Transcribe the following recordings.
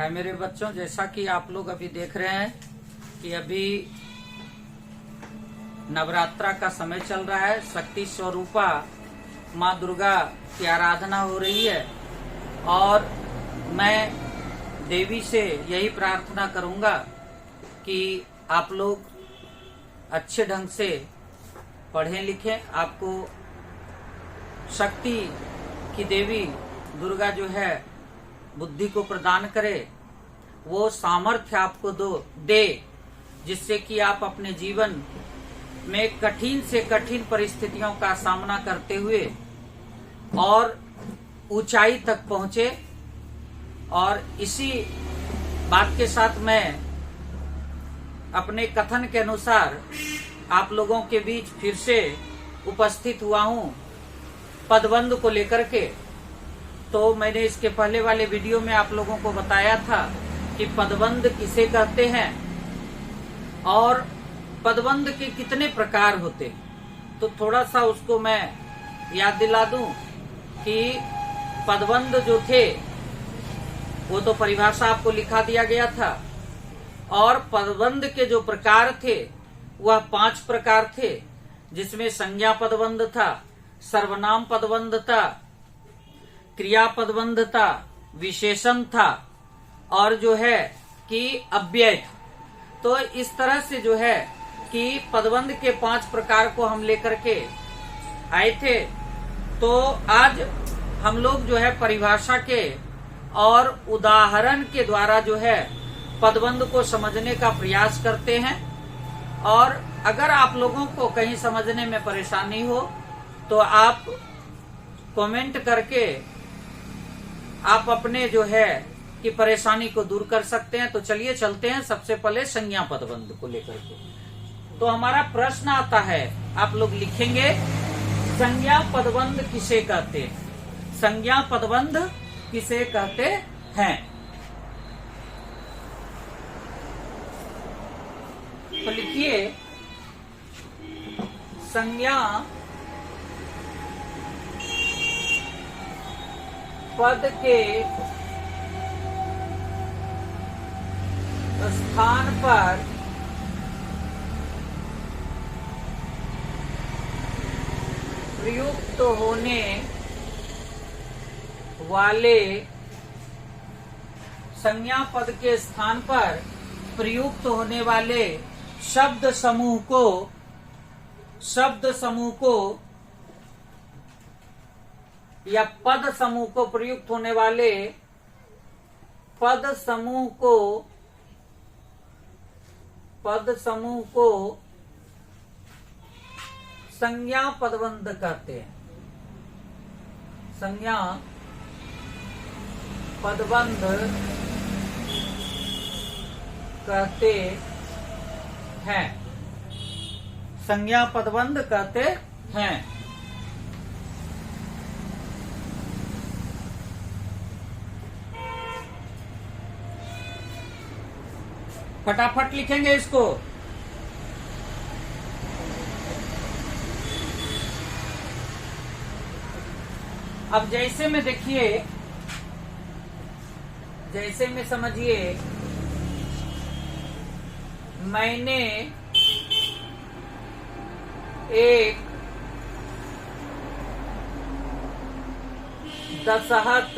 है मेरे बच्चों, जैसा कि आप लोग अभी देख रहे हैं कि अभी नवरात्रा का समय चल रहा है। शक्ति स्वरूपा माँ दुर्गा की आराधना हो रही है और मैं देवी से यही प्रार्थना करूंगा कि आप लोग अच्छे ढंग से पढ़ें लिखें। आपको शक्ति की देवी दुर्गा जो है बुद्धि को प्रदान करे, वो सामर्थ्य आपको दे जिससे कि आप अपने जीवन में कठिन से कठिन परिस्थितियों का सामना करते हुए और ऊंचाई तक पहुंचे। और इसी बात के साथ मैं अपने कथन के अनुसार आप लोगों के बीच फिर से उपस्थित हुआ हूं पदबंध को लेकर के। तो मैंने इसके पहले वाले वीडियो में आप लोगों को बताया था कि पदबंध किसे कहते हैं और पदबंध के कितने प्रकार होते हैं। तो थोड़ा सा उसको मैं याद दिला दूं कि पदबंध जो थे वो तो परिभाषा आपको लिखा दिया गया था, और पदबंध के जो प्रकार थे वह 5 प्रकार थे, जिसमें संज्ञा पदबंध था, सर्वनाम पदबंध था, क्रिया पदबंध था, विशेषण था और जो है कि अव्यय था। तो इस तरह से जो है कि पदबंध के 5 प्रकार को हम लेकर के आए थे। तो आज हम लोग जो है परिभाषा के और उदाहरण के द्वारा जो है पदबंध को समझने का प्रयास करते हैं। और अगर आप लोगों को कहीं समझने में परेशानी हो तो आप कमेंट करके आप अपने जो है कि परेशानी को दूर कर सकते हैं। तो चलिए चलते हैं सबसे पहले संज्ञा पदबंध को लेकर के। तो हमारा प्रश्न आता है, आप लोग लिखेंगे संज्ञा पदबंध किसे कहते हैं? संज्ञा पदबंध किसे कहते हैं? तो लिखिए संज्ञा पद के स्थान पर प्रयुक्त होने वाले संज्ञा पद के स्थान पर प्रयुक्त होने वाले शब्द समूह को या पद समूह को प्रयुक्त होने वाले पद समूह को संज्ञा पदबंध कहते हैं। संज्ञा पदबंध कहते हैं। संज्ञा पदबंध कहते हैं। फटाफट लिखेंगे इसको। अब जैसे में देखिए, जैसे में समझिए, मैंने एक दसहत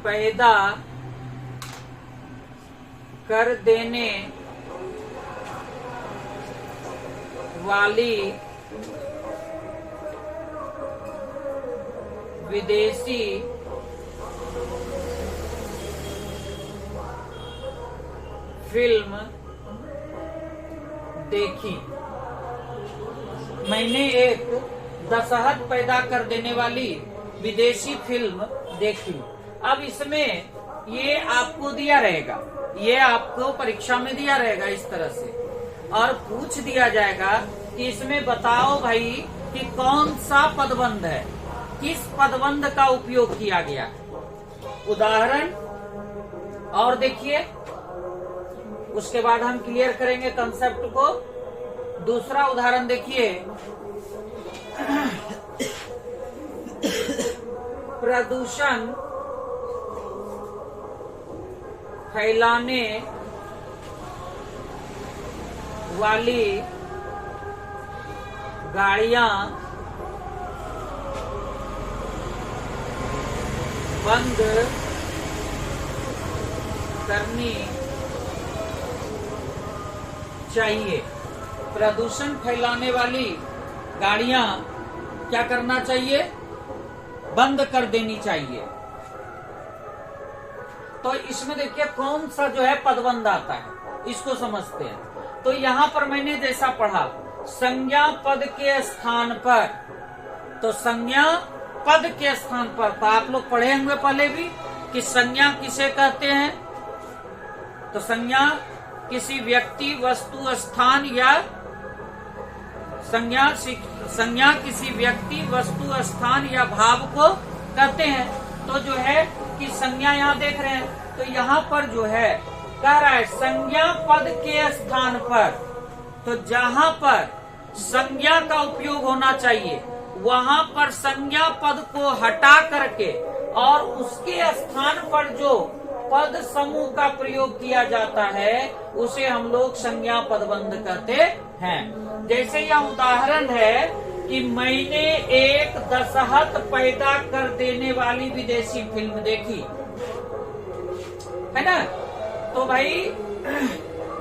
पैदा कर देने वाली विदेशी फिल्म देखी। मैंने एक दसहत पैदा कर देने वाली विदेशी फिल्म देखी। अब इसमें ये आपको दिया रहेगा, ये आपको परीक्षा में दिया रहेगा इस तरह से, और पूछ दिया जाएगा कि इसमें बताओ भाई कि कौन सा पदबंध है, किस पदबंध का उपयोग किया गया। उदाहरण और देखिए, उसके बाद हम क्लियर करेंगे कंसेप्ट को। दूसरा उदाहरण देखिए, प्रदूषण फैलाने वाली गाड़ियां बंद करनी चाहिए। प्रदूषण फैलाने वाली गाड़ियां क्या करना चाहिए? बंद कर देनी चाहिए। तो इसमें देखिए कौन सा जो है पदबंध आता है, इसको समझते हैं। तो यहां पर मैंने जैसा पढ़ा, संज्ञा पद के स्थान पर, तो संज्ञा पद के स्थान पर, तो आप लोग पढ़े होंगे पहले भी कि संज्ञा किसे कहते हैं? तो संज्ञा किसी व्यक्ति, वस्तु, स्थान या संज्ञा किसी व्यक्ति, वस्तु, स्थान या भाव को कहते हैं। तो जो है कि संज्ञा यहाँ देख रहे हैं, तो यहाँ पर जो है कह रहा है संज्ञा पद के स्थान पर, तो जहां पर संज्ञा का उपयोग होना चाहिए वहां पर संज्ञा पद को हटा करके और उसके स्थान पर जो पद समूह का प्रयोग किया जाता है उसे हम लोग संज्ञा पदबंध कहते हैं। जैसे यह उदाहरण है कि मैंने एक दशहत पैदा कर देने वाली विदेशी फिल्म देखी, है ना। तो भाई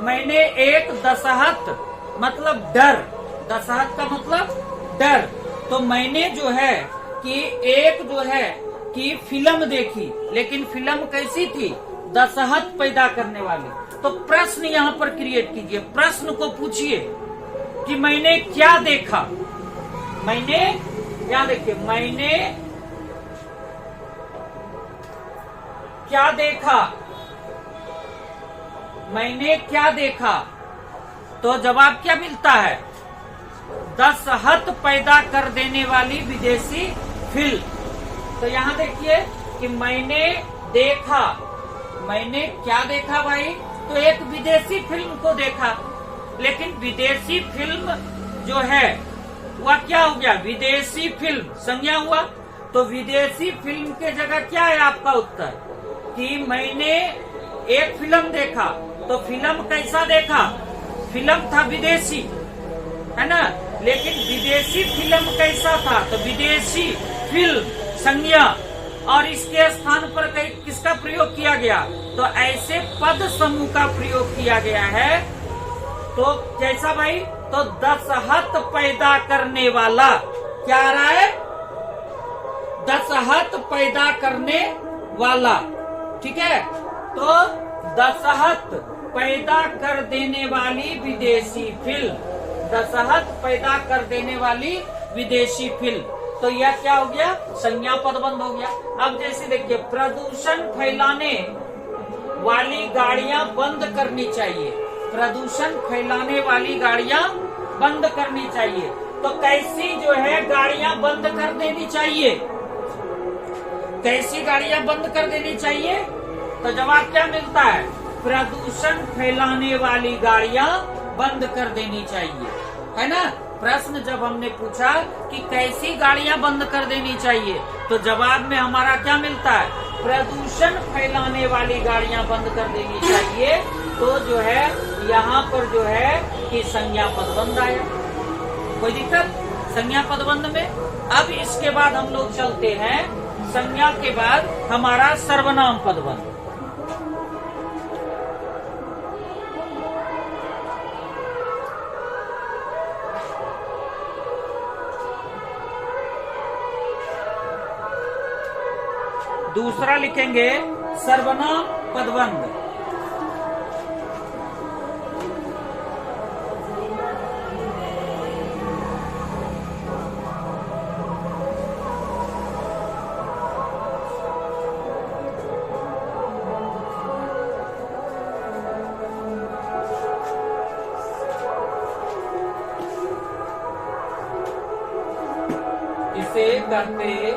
मैंने एक दशहत मतलब डर, दशहत का मतलब डर, तो मैंने जो है कि एक जो है कि फिल्म देखी, लेकिन फिल्म कैसी थी? दशहत पैदा करने वाली। तो प्रश्न यहाँ पर क्रिएट कीजिए, प्रश्न को पूछिए कि मैंने क्या देखा। मैंने क्या देखिए, मैंने क्या देखा, मैंने क्या देखा। तो जवाब क्या मिलता है? दशहत पैदा कर देने वाली विदेशी फिल्म। तो यहाँ देखिए कि मैंने देखा, मैंने क्या देखा भाई? तो एक विदेशी फिल्म को देखा, लेकिन विदेशी फिल्म जो है वह क्या हो गया? विदेशी फिल्म संज्ञा हुआ। तो विदेशी फिल्म के जगह क्या है आपका उत्तर? कि मैंने एक फिल्म देखा। तो फिल्म कैसा देखा? फिल्म था विदेशी, है ना, लेकिन विदेशी फिल्म कैसा था? तो विदेशी फिल्म संज्ञा, और इसके स्थान पर किसका प्रयोग किया गया? तो ऐसे पद समूह का प्रयोग किया गया है। तो कैसा भाई? तो दशहत पैदा करने वाला, क्या आ रहा है? दशहत पैदा करने वाला, ठीक है। तो दशहत पैदा कर देने वाली विदेशी फिल्म, दशहत पैदा कर देने वाली विदेशी फिल्म। तो यह क्या हो गया? संज्ञा पदबंध हो गया। अब जैसे देखिए, प्रदूषण फैलाने वाली गाड़ियां बंद करनी चाहिए, प्रदूषण फैलाने वाली गाड़ियां बंद करनी चाहिए। तो कैसी जो है गाड़ियां बंद कर देनी चाहिए? कैसी गाड़ियां बंद कर देनी चाहिए? तो जवाब क्या मिलता है? प्रदूषण फैलाने वाली गाड़ियां बंद कर देनी चाहिए, है ना। प्रश्न जब हमने पूछा कि कैसी गाड़ियां बंद कर देनी चाहिए, तो जवाब में हमारा क्या मिलता है? प्रदूषण फैलाने वाली गाड़ियां बंद कर देनी चाहिए। तो जो है यहाँ पर जो है कि संज्ञा पदबंध आया। कोई दिक्कत संज्ञा पदबंध में? अब इसके बाद हम लोग चलते हैं, संज्ञा के बाद हमारा सर्वनाम पदबंध। दूसरा लिखेंगे सर्वनाम पदबंध। इसे कहते हैं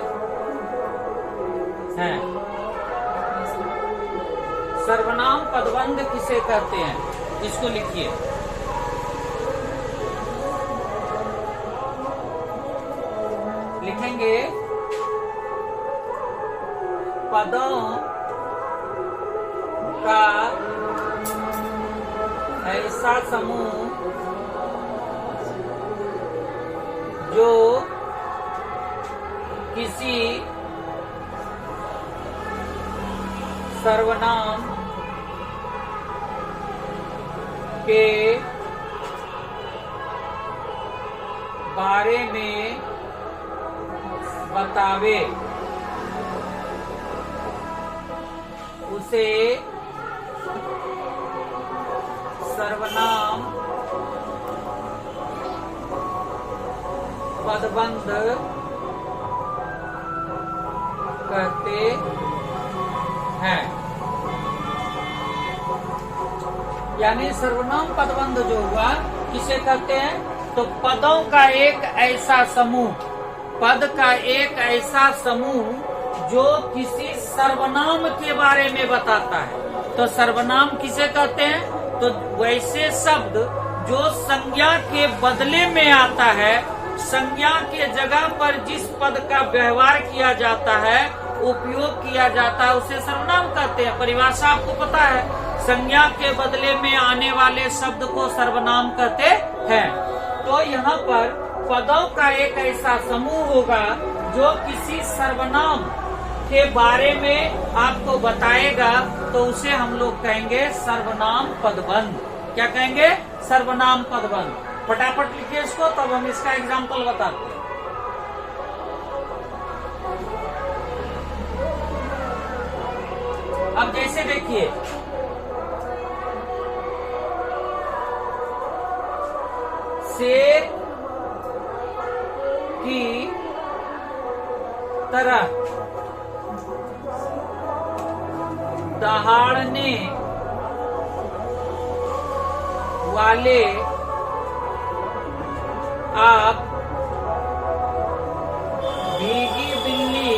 सर्वनाम पदबंध। किसे कहते हैं? इसको लिखिए। लिखेंगे पदों का ऐसा समूह जो किसी सर्वनाम के बारे में बतावे उसे सर्वनाम पदबंध कहते हैं। यानी सर्वनाम पदबंध जो हुआ किसे कहते हैं? तो पदों का एक ऐसा समूह, पद का एक ऐसा समूह जो किसी सर्वनाम के बारे में बताता है। तो सर्वनाम किसे कहते हैं? तो वैसे शब्द जो संज्ञा के बदले में आता है, संज्ञा के जगह पर जिस पद का व्यवहार किया जाता है, उपयोग किया जाता है, उसे सर्वनाम कहते हैं। परिभाषा आपको पता है, संज्ञा के बदले में आने वाले शब्द को सर्वनाम कहते हैं। तो यहाँ पर पदों का एक ऐसा समूह होगा जो किसी सर्वनाम के बारे में आपको बताएगा, तो उसे हम लोग कहेंगे सर्वनाम पदबंध। क्या कहेंगे? सर्वनाम पदबंध। फटाफट लिखिए इसको, तब हम इसका एग्जाम्पल बताते हैं। अब जैसे देखिए, शेर की तरह दहाड़ने वाले आप भीगी बिल्ली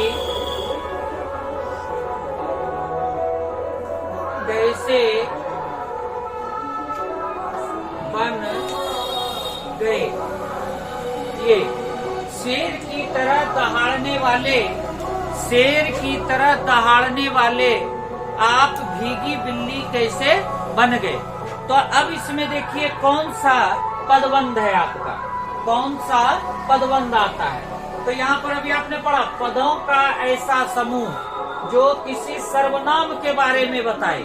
कैसे बन गए? ये शेर की तरह दहाड़ने वाले, शेर की तरह दहाड़ने वाले आप भीगी बिल्ली कैसे बन गए? तो अब इसमें देखिए कौन सा पदबंध है आपका, कौन सा पदबंध आता है। तो यहाँ पर अभी आपने पढ़ा पदों का ऐसा समूह जो किसी सर्वनाम के बारे में बताए,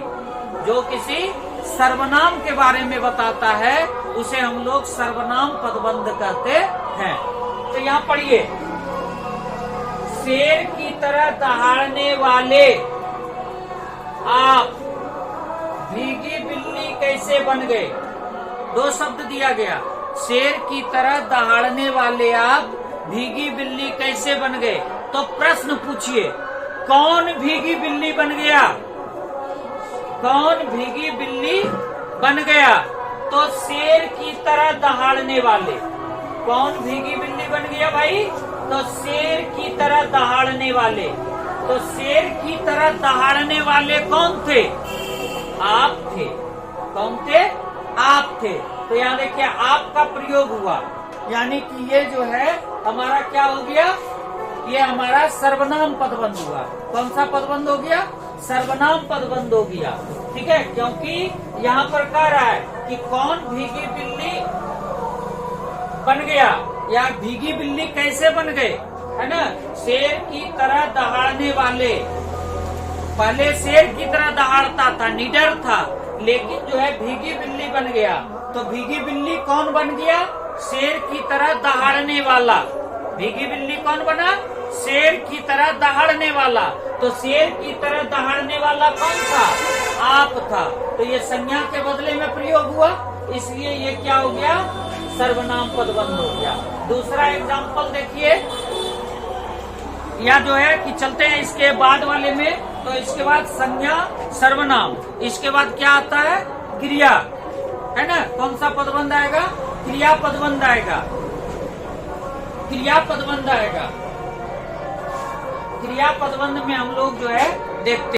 जो किसी सर्वनाम के बारे में बताता है, उसे हम लोग सर्वनाम पदबंध कहते हैं। तो यहाँ पढ़िए, शेर की तरह दहाड़ने वाले आप भीगी बिल्ली कैसे बन गए? दो शब्द दिया गया, शेर की तरह दहाड़ने वाले आप भीगी बिल्ली कैसे बन गए? तो प्रश्न पूछिए, कौन भीगी बिल्ली बन गया? कौन भीगी बिल्ली बन गया? तो शेर की तरह दहाड़ने वाले। कौन भीगी बिल्ली बन गया भाई? तो शेर की तरह दहाड़ने वाले। तो शेर की तरह दहाड़ने वाले कौन थे? आप थे। कौन थे? आप थे। तो यहाँ देखिए आपका प्रयोग हुआ, यानी कि ये जो है हमारा क्या हो गया? ये हमारा सर्वनाम पदबंध हुआ। कौन सा पदबंध हो गया? सर्वनाम पदबंध हो गया। ठीक है, क्योंकि यहाँ पर कह रहा है कि कौन भीगी बिल्ली बन गया या भीगी बिल्ली कैसे बन गए, है ना? शेर की तरह दहाड़ने वाले। पहले शेर की तरह दहाड़ता था, निडर था, लेकिन जो है भीगी बिल्ली बन गया। तो भीगी बिल्ली कौन बन गया? शेर की तरह दहाड़ने वाला। भीगी बिल्ली कौन बना? शेर की तरह दहाड़ने वाला। तो शेर की तरह दहाड़ने वाला कौन था? आप था। तो ये संज्ञा के बदले में प्रयोग हुआ, इसलिए ये क्या हो गया? सर्वनाम पदबंध हो गया। दूसरा एग्जाम्पल देखिए, या जो है कि चलते हैं इसके बाद वाले में। तो इसके बाद संज्ञा सर्वनाम, इसके बाद क्या आता है? क्रिया, है ना? कौन सा पदबंध आएगा? क्रिया पदबंध आएगा। क्रिया पदबंध आएगा। क्रिया पदबंध में हम लोग जो है देखते